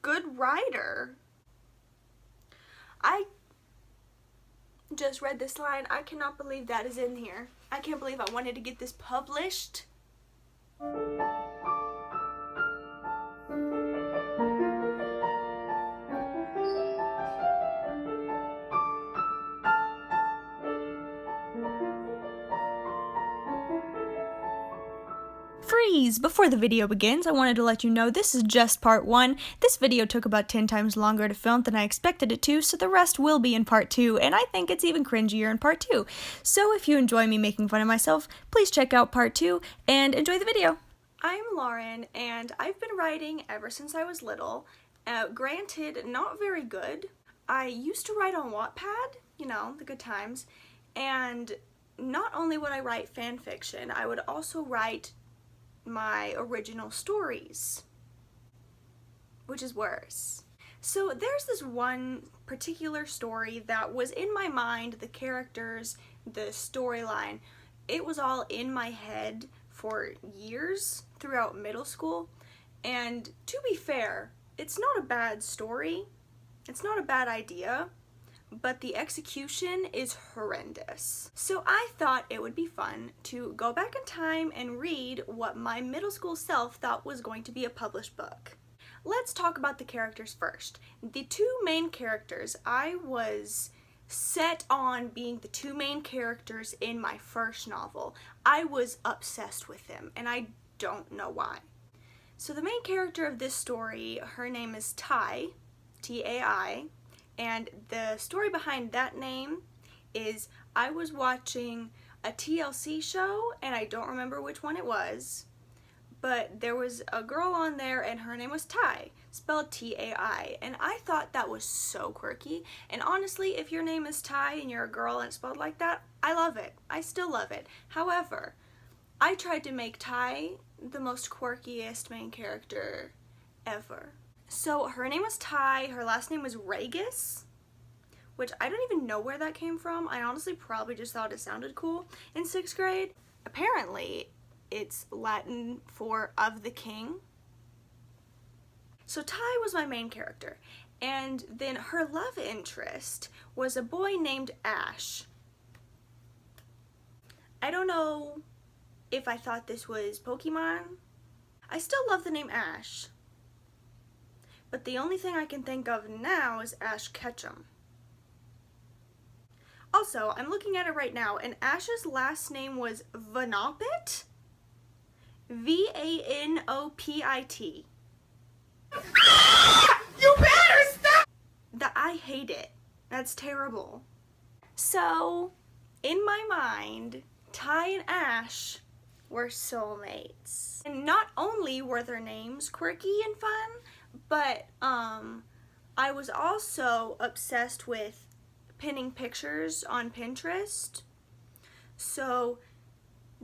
good writer. I just read this line. I cannot believe that is in here. I can't believe I wanted to get this published. Freeze! Before the video begins, I wanted to let you know this is just part 1. This video took about 10 times longer to film than I expected it to, so the rest will be in part 2, and I think it's even cringier in part 2. So if you enjoy me making fun of myself, please check out part 2, and enjoy the video! I'm Lauren, and I've been writing ever since I was little. Granted, not very good. I used to write on Wattpad, you know, the good times, and not only would I write fan fiction, I would also write my original stories, which is worse. So there's this one particular story that was in my mind, the characters, the storyline, it was all in my head for years throughout middle school, and to be fair, it's not a bad story, it's not a bad idea, but the execution is horrendous. So I thought it would be fun to go back in time and read what my middle school self thought was going to be a published book. Let's talk about the characters first. The two main characters, I was set on being the two main characters in my first novel. I was obsessed with them, and I don't know why. So the main character of this story, her name is Tai, T-A-I, and the story behind that name is I was watching a TLC show, and I don't remember which one it was, but there was a girl on there and her name was Tai, spelled T-A-I, and I thought that was so quirky. And honestly, if your name is Tai and you're a girl and it's spelled like that, I love it. I still love it. However, I tried to make Tai the most quirkiest main character ever. So her name was Tai, her last name was Regis, which I don't even know where that came from. I honestly probably just thought it sounded cool in 6th grade. Apparently, it's Latin for of the king. So Tai was my main character, and then her love interest was a boy named Ash. I don't know if I thought this was Pokemon. I still love the name Ash, but the only thing I can think of now is Ash Ketchum. Also, I'm looking at it right now, and Ash's last name was Vanopit? V-A-N-O-P-I-T. You better stop! I hate it. That's terrible. So, in my mind, Tai and Ash were soulmates. And not only were their names quirky and fun, but I was also obsessed with pinning pictures on Pinterest. So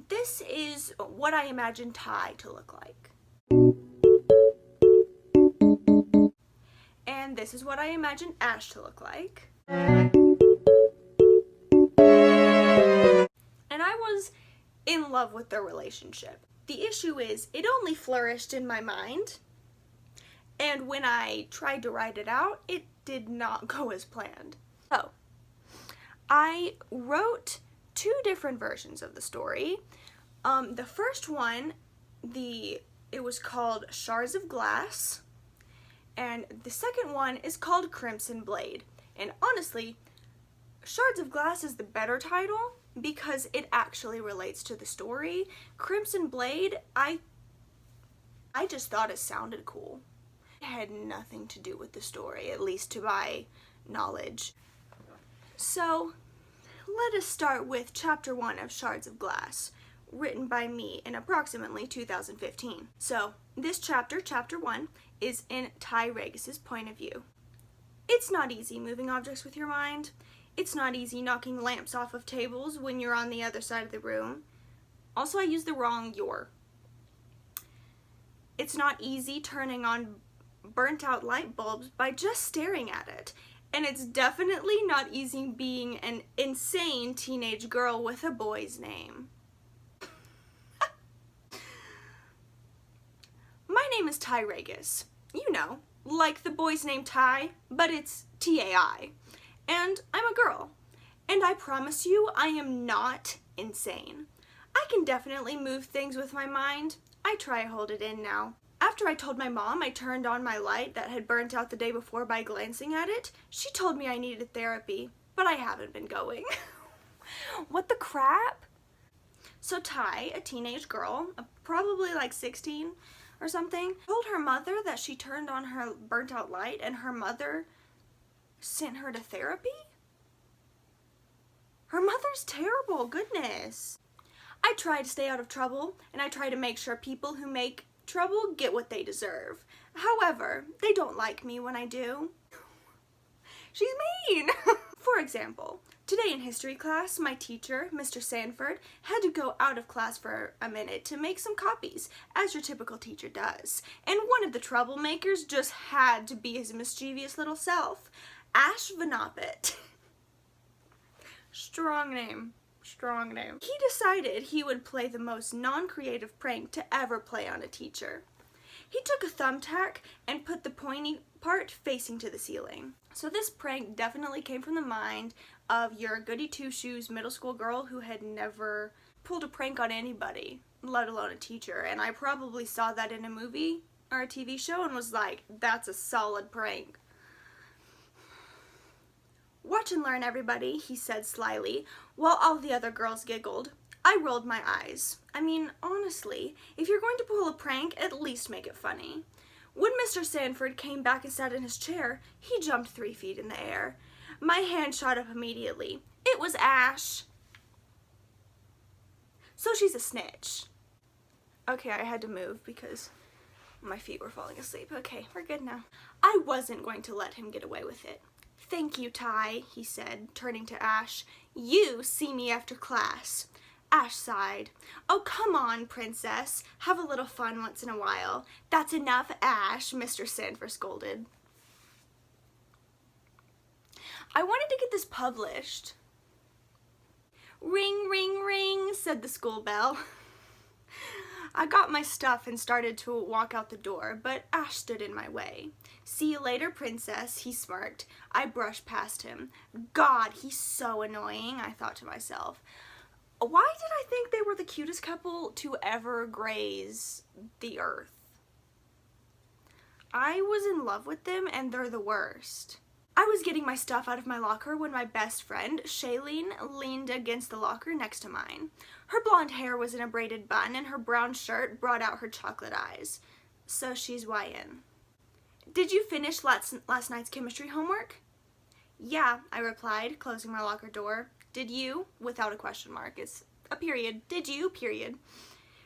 this is what I imagine Tai to look like. And this is what I imagine Ash to look like. And I was in love with their relationship. The issue is, it only flourished in my mind, and when I tried to write it out, it did not go as planned. So, I wrote 2 different versions of the story. The first one, it was called Shards of Glass, and the second one is called Crimson Blade. And honestly, Shards of Glass is the better title because it actually relates to the story. Crimson Blade, I just thought it sounded cool. It had nothing to do with the story, at least to my knowledge. So, let us start with Chapter 1 of Shards of Glass, written by me in approximately 2015. So, this chapter, Chapter 1, is in Tai Regis's point of view. It's not easy moving objects with your mind. It's not easy knocking lamps off of tables when you're on the other side of the room. Also, I used the wrong your. It's not easy turning on burnt out light bulbs by just staring at it. And it's definitely not easy being an insane teenage girl with a boy's name. My name is Tai Regis. You know, like the boy's name Ty, but it's T-A-I. And I'm a girl. And I promise you, I am not insane. I can definitely move things with my mind. I try to hold it in now. After I told my mom I turned on my light that had burnt out the day before by glancing at it, she told me I needed therapy, but I haven't been going. What the crap? So Ty, a teenage girl, probably like 16 or something, told her mother that she turned on her burnt out light and her mother sent her to therapy? Her mother's terrible, goodness. I try to stay out of trouble, and I try to make sure people who make trouble get what they deserve. However, they don't like me when I do. She's mean! For example, today in history class, my teacher, Mr. Sanford, had to go out of class for a minute to make some copies, as your typical teacher does. And one of the troublemakers just had to be his mischievous little self, Ash Vanopet. Strong name. Strong name. He decided he would play the most non-creative prank to ever play on a teacher. He took a thumbtack and put the pointy part facing to the ceiling. So this prank definitely came from the mind of your goody two-shoes middle school girl who had never pulled a prank on anybody, let alone a teacher. And I probably saw that in a movie or a TV show and was like, that's a solid prank. Watch and learn, everybody, he said slyly, while all the other girls giggled. I rolled my eyes. I mean, honestly, if you're going to pull a prank, at least make it funny. When Mr. Sanford came back and sat in his chair, he jumped 3 feet in the air. My hand shot up immediately. It was Ash. So she's a snitch. Okay, I had to move because my feet were falling asleep. Okay, we're good now. I wasn't going to let him get away with it. Thank you, Ty, he said, turning to Ash. You see me after class. Ash sighed. Oh, come on, princess. Have a little fun once in a while. That's enough, Ash, Mr. Sanford scolded. I wanted to get this published. Ring, ring, ring, said the school bell. I got my stuff and started to walk out the door, but Ash stood in my way. See you later, princess, he smirked. I brushed past him. God, he's so annoying, I thought to myself. Why did I think they were the cutest couple to ever graze the earth? I was in love with them and they're the worst. I was getting my stuff out of my locker when my best friend, Shailene, leaned against the locker next to mine. Her blonde hair was in a braided bun and her brown shirt brought out her chocolate eyes. So she's YN. Did you finish last night's chemistry homework? Yeah, I replied, closing my locker door. Did you? Without a question mark. It's a period. Did you? Period.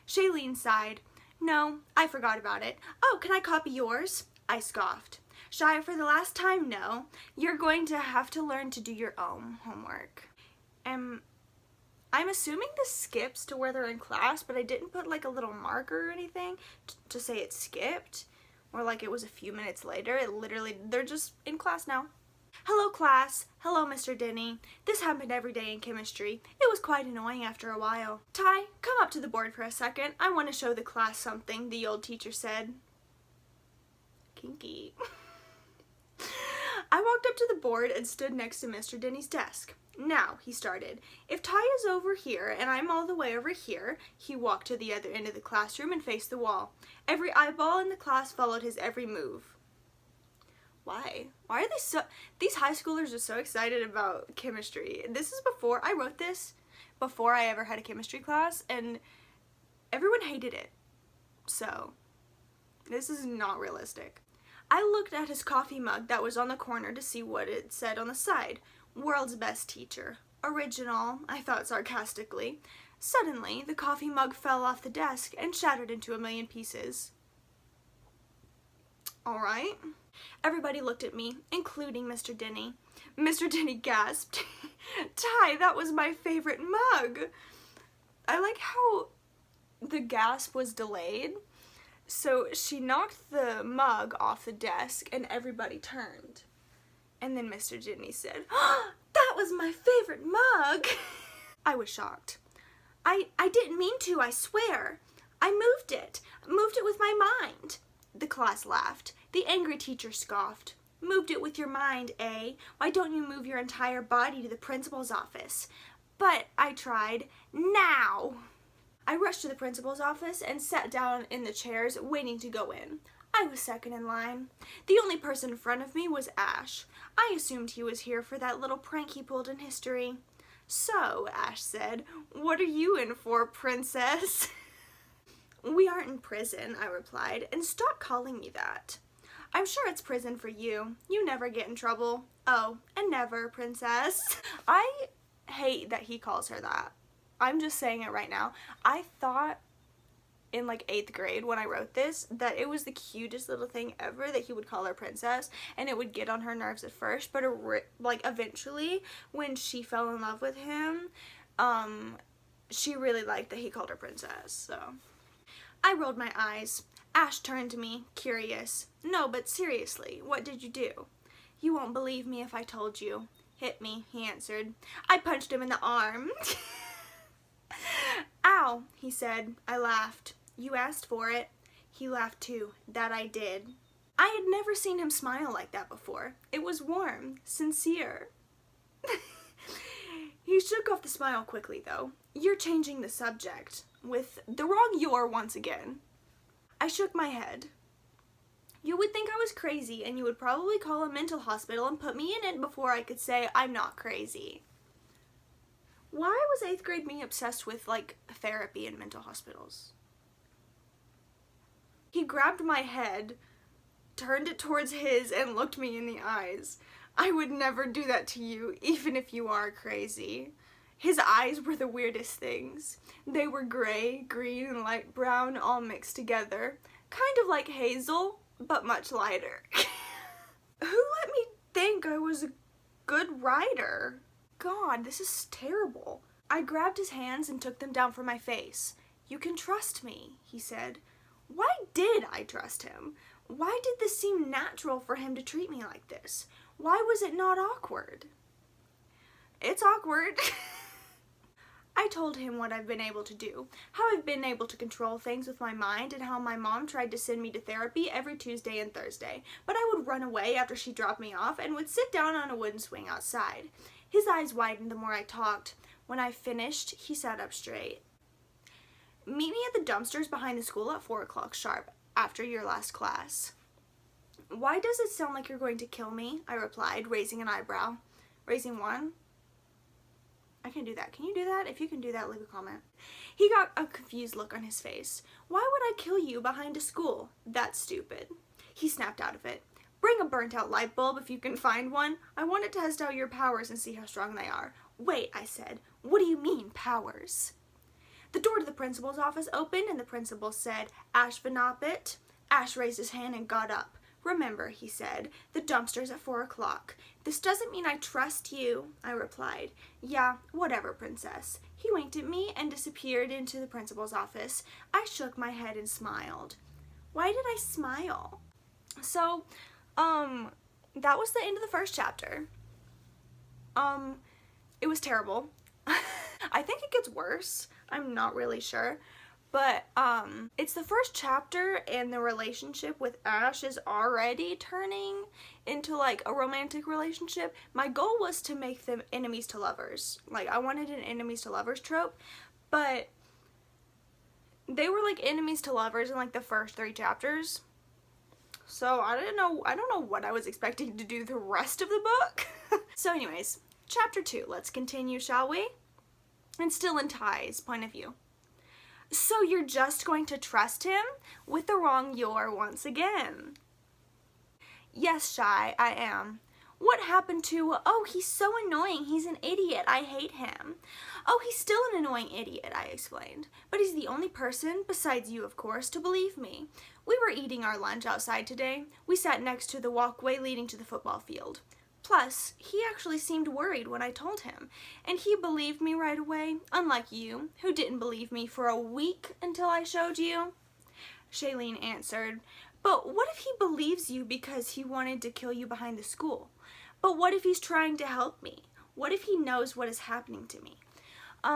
Shailene sighed. No, I forgot about it. Oh, can I copy yours? I scoffed. Shy, for the last time, no. You're going to have to learn to do your own homework. I'm assuming this skips to where they're in class, but I didn't put like a little marker or anything to say it skipped, or like it was a few minutes later. It literally, they're just in class now. Hello, class. Hello, Mr. Denny. This happened every day in chemistry. It was quite annoying after a while. Ty, come up to the board for a second. I want to show the class something, the old teacher said. Kinky. I walked up to the board and stood next to Mr. Denny's desk. Now, he started, if Ty is over here and I'm all the way over here, he walked to the other end of the classroom and faced the wall. Every eyeball in the class followed his every move. Why? Why are they so, these high schoolers are so excited about chemistry. This is before, I wrote this before I ever had a chemistry class and everyone hated it. So, this is not realistic. I looked at his coffee mug that was on the corner to see what it said on the side. World's best teacher. Original, I thought sarcastically. Suddenly, the coffee mug fell off the desk and shattered into a million pieces. Alright. Everybody looked at me, including Mr. Denny. Mr. Denny gasped. Ty, that was my favorite mug. I like how the gasp was delayed. So she knocked the mug off the desk and everybody turned. And then Mr. Denny said, oh, that was my favorite mug. I was shocked. I didn't mean to, I swear. I moved it with my mind. The class laughed. The angry teacher scoffed. Moved it with your mind, eh? Why don't you move your entire body to the principal's office? But I tried. Now! I rushed to the principal's office and sat down in the chairs, waiting to go in. I was second in line. The only person in front of me was Ash. I assumed he was here for that little prank he pulled in history. So, Ash said, what are you in for, princess? We aren't in prison, I replied, and stop calling me that. I'm sure it's prison for you. You never get in trouble. Oh, and never, princess. I hate that he calls her that. I'm just saying it right now. I thought in like 8th grade when I wrote this that it was the cutest little thing ever that he would call her princess, and it would get on her nerves at first, but like eventually when she fell in love with him, she really liked that he called her princess. So I rolled my eyes. Ash turned to me, curious. No, but seriously, what did you do? You won't believe me if I told you. Hit me, he answered. I punched him in the arm. Ow, he said. I laughed. You asked for it. He laughed too. That I did. I had never seen him smile like that before. It was warm, sincere. He shook off the smile quickly, though. You're changing the subject. With the wrong "you're" once again. I shook my head. You would think I was crazy, and you would probably call a mental hospital and put me in it before I could say I'm not crazy. Why was 8th grade me obsessed with, like, therapy and mental hospitals? He grabbed my head, turned it towards his, and looked me in the eyes. I would never do that to you, even if you are crazy. His eyes were the weirdest things. They were gray, green, and light brown all mixed together. Kind of like hazel, but much lighter. Who let me think I was a good writer? God, this is terrible. I grabbed his hands and took them down from my face. You can trust me, he said. Why did I trust him? Why did this seem natural for him to treat me like this? Why was it not awkward? It's awkward. I told him what I've been able to do, how I've been able to control things with my mind, and how my mom tried to send me to therapy every Tuesday and Thursday, but I would run away after she dropped me off and would sit down on a wooden swing outside. His eyes widened the more I talked. When I finished, he sat up straight. Meet me at the dumpsters behind the school at 4 o'clock sharp, after your last class. Why does it sound like you're going to kill me? I replied, raising an eyebrow. Raising one? I can do that. Can you do that? If you can do that, leave a comment. He got a confused look on his face. Why would I kill you behind a school? That's stupid. He snapped out of it. Bring a burnt-out light bulb if you can find one. I want to test out your powers and see how strong they are. Wait, I said. What do you mean, powers? The door to the principal's office opened and the principal said, Ash Vanopit. Ash raised his hand and got up. Remember, he said, the dumpster's at 4 o'clock. This doesn't mean I trust you, I replied. Yeah, whatever, princess. He winked at me and disappeared into the principal's office. I shook my head and smiled. Why did I smile? So, that was the end of the first chapter. It was terrible. I think it gets worse. I'm not really sure. But, it's the first chapter and the relationship with Ash is already turning into, like, a romantic relationship. My goal was to make them enemies to lovers. Like, I wanted an enemies to lovers trope, but they were, like, enemies to lovers in, like, the first 3 chapters. So, I don't know what I was expecting to do the rest of the book. So, anyways, chapter 2. Let's continue, shall we? And still in Ty's point of view. So you're just going to trust him? With the wrong "you're" once again. Yes, Shy, I am. What happened to, oh, he's so annoying, he's an idiot, I hate him. Oh, he's still an annoying idiot, I explained. But he's the only person, besides you of course, to believe me. We were eating our lunch outside today. We sat next to the walkway leading to the football field. Plus, he actually seemed worried when I told him, and he believed me right away, unlike you, who didn't believe me for a week until I showed you. Shailene answered, but what if he believes you because he wanted to kill you behind the school? But what if he's trying to help me? What if he knows what is happening to me? I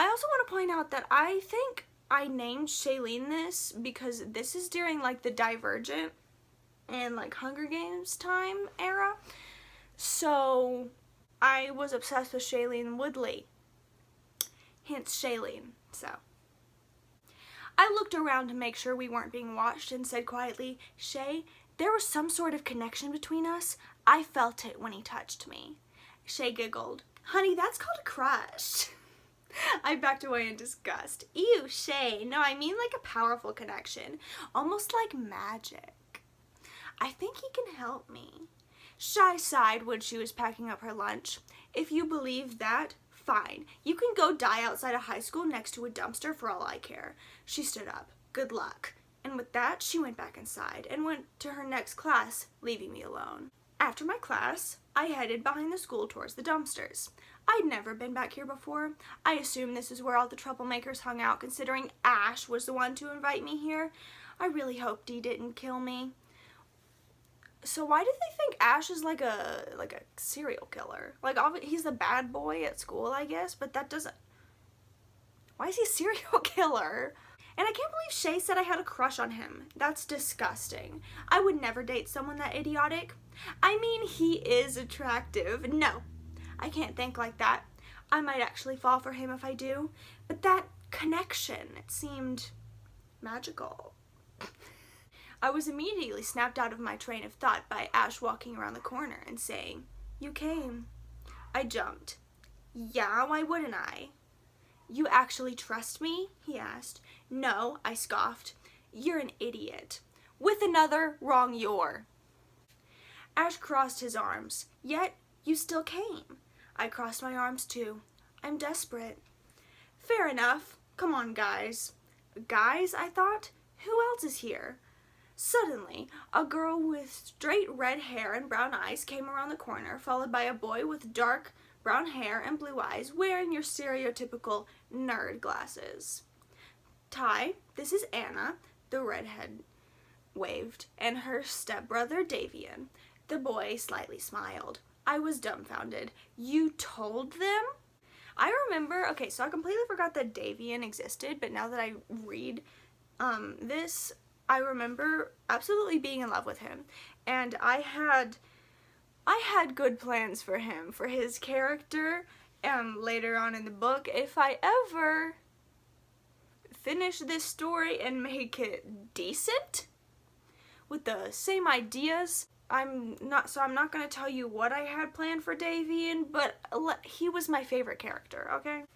also want to point out that I think I named Shailene this because this is during like the Divergent and like Hunger Games time era. So I was obsessed with Shailene Woodley. Hence Shailene. So I looked around to make sure we weren't being watched and said quietly, "Shay, there was some sort of connection between us. I felt it when he touched me." Shay giggled. "Honey, that's called a crush." I backed away in disgust. "Ew, Shay. No, I mean like a powerful connection. Almost like magic. I think he can help me." Shy sighed when she was packing up her lunch. "If you believe that, fine. You can go die outside a high school next to a dumpster for all I care." She stood up. "Good luck." And with that, she went back inside and went to her next class, leaving me alone. After my class, I headed behind the school towards the dumpsters. I'd never been back here before. I assumed this is where all the troublemakers hung out, considering Ash was the one to invite me here. I really hoped he didn't kill me. So why do they think Ash is like a serial killer? Like, he's the bad boy at school, I guess, but that doesn't... Why is he a serial killer? And I can't believe Shay said I had a crush on him. That's disgusting. I would never date someone that idiotic. I mean, he is attractive. No, I can't think like that. I might actually fall for him if I do. But that connection, it seemed magical. I was immediately snapped out of my train of thought by Ash walking around the corner and saying, "You came." I jumped. "Yeah, why wouldn't I?" "You actually trust me?" he asked. "No," I scoffed. "You're an idiot." With another wrong "your." Ash crossed his arms. "Yet, you still came." I crossed my arms too. "I'm desperate." "Fair enough. Come on, guys." Guys, I thought? Who else is here? Suddenly, a girl with straight red hair and brown eyes came around the corner, followed by a boy with dark brown hair and blue eyes, wearing your stereotypical nerd glasses. "Ty, this is Anna," the redhead waved, "and her stepbrother Davian." The boy slightly smiled. I was dumbfounded. "You told them?" I remember, okay, so I completely forgot that Davian existed, but now that I read this, I remember absolutely being in love with him, and I had good plans for him, for his character, later on in the book. If I ever finish this story and make it decent, with the same ideas, I'm not going to tell you what I had planned for Davian, but he was my favorite character, okay?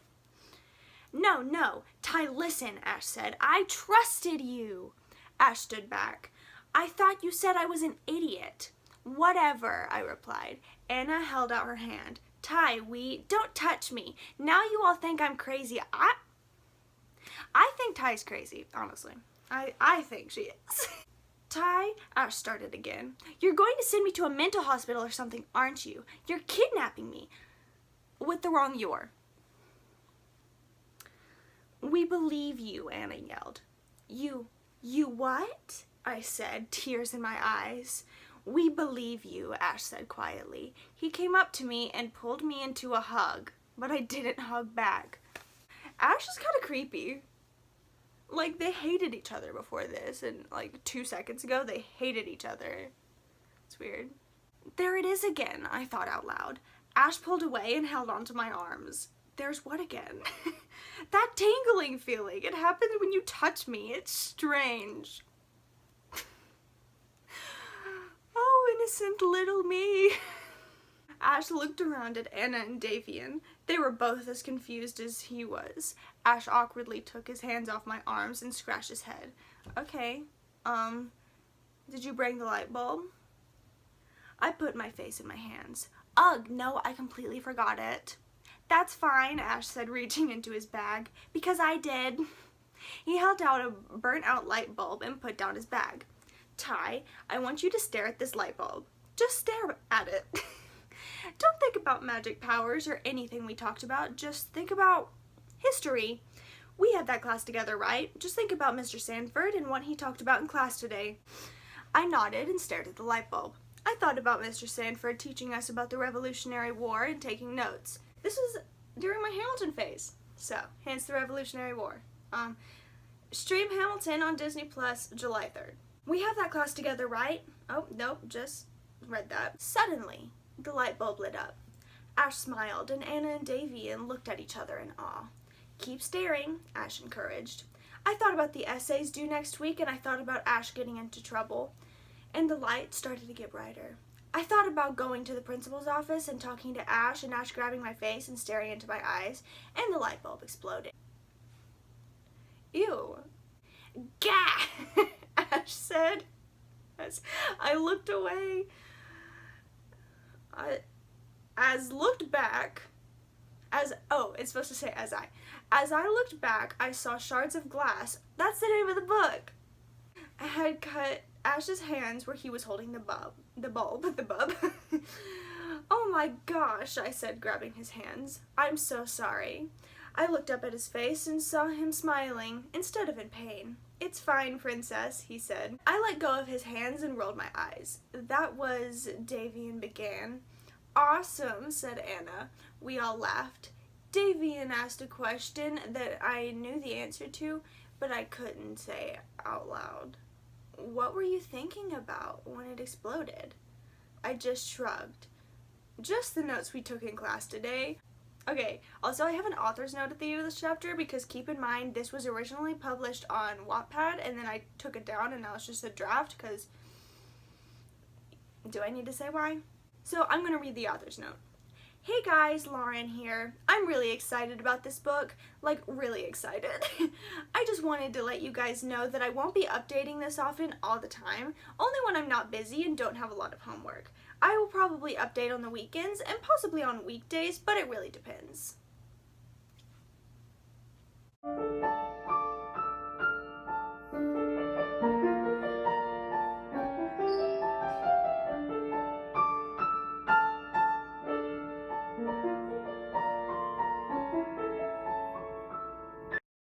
No, Ty, listen," Ash said. "I trusted you." Ash stood back. "I thought you said I was an idiot." "Whatever," I replied. Anna held out her hand. "Ty, don't touch me. Now you all think I'm crazy." I think Ty's crazy, honestly. I think she is. "Ty," Ash started again. "You're going to send me to a mental hospital or something, aren't you? You're kidnapping me." With the wrong "your." "We believe you," Anna yelled. You what?" I said, tears in my eyes. "We believe you," Ash said quietly. He came up to me and pulled me into a hug, but I didn't hug back. Ash is kind of creepy. Like, they hated each other before this, and like 2 seconds ago, they hated each other. It's weird. There it is again, I thought out loud. Ash pulled away and held onto my arms. There's what again? That tingling feeling. It happens when you touch me. It's strange. Oh, innocent little me. Ash looked around at Anna and Davian. They were both as confused as he was. Ash awkwardly took his hands off my arms and scratched his head. "Okay, did you bring the light bulb?" I put my face in my hands. "Ugh, no, I completely forgot it." "That's fine," Ash said, reaching into his bag, "because I did." He held out a burnt-out light bulb and put down his bag. "Ty, I want you to stare at this light bulb. Just stare at it. Don't think about magic powers or anything we talked about. Just think about history. We had that class together, right? Just think about Mr. Sanford and what he talked about in class today." I nodded and stared at the light bulb. I thought about Mr. Sanford teaching us about the Revolutionary War and taking notes. This was during my Hamilton phase, so hence the Revolutionary War. Stream Hamilton on Disney Plus July 3rd. We have that class together, right? Oh, nope, just read that. Suddenly, the light bulb lit up. Ash smiled, and Anna and Davian looked at each other in awe. Keep staring, Ash encouraged. I thought about the essays due next week, and I thought about Ash getting into trouble. And the light started to get brighter. I thought about going to the principal's office and talking to Ash, and Ash grabbing my face and staring into my eyes, and the light bulb exploded. Ew. Gah! Ash said as I looked away. As I looked back, I saw shards of glass. That's the name of the book. I had cut Ash's hands where he was holding the bulb. Oh my gosh, I said, grabbing his hands. I'm so sorry. I looked up at his face and saw him smiling instead of in pain. It's fine, princess, he said. I let go of his hands and rolled my eyes. That was, Davian began. Awesome, said Anna. We all laughed. Davian asked a question that I knew the answer to, but I couldn't say out loud. What were you thinking about when it exploded? I just shrugged. Just the notes we took in class today. Okay, also I have an author's note at the end of this chapter because keep in mind this was originally published on Wattpad and then I took it down and now it's just a draft because do I need to say why? So I'm going to read the author's note. Hey guys, Lauren here. I'm really excited about this book, like really excited. I just wanted to let you guys know that I won't be updating this often all the time, only when I'm not busy and don't have a lot of homework. I will probably update on the weekends and possibly on weekdays, but it really depends.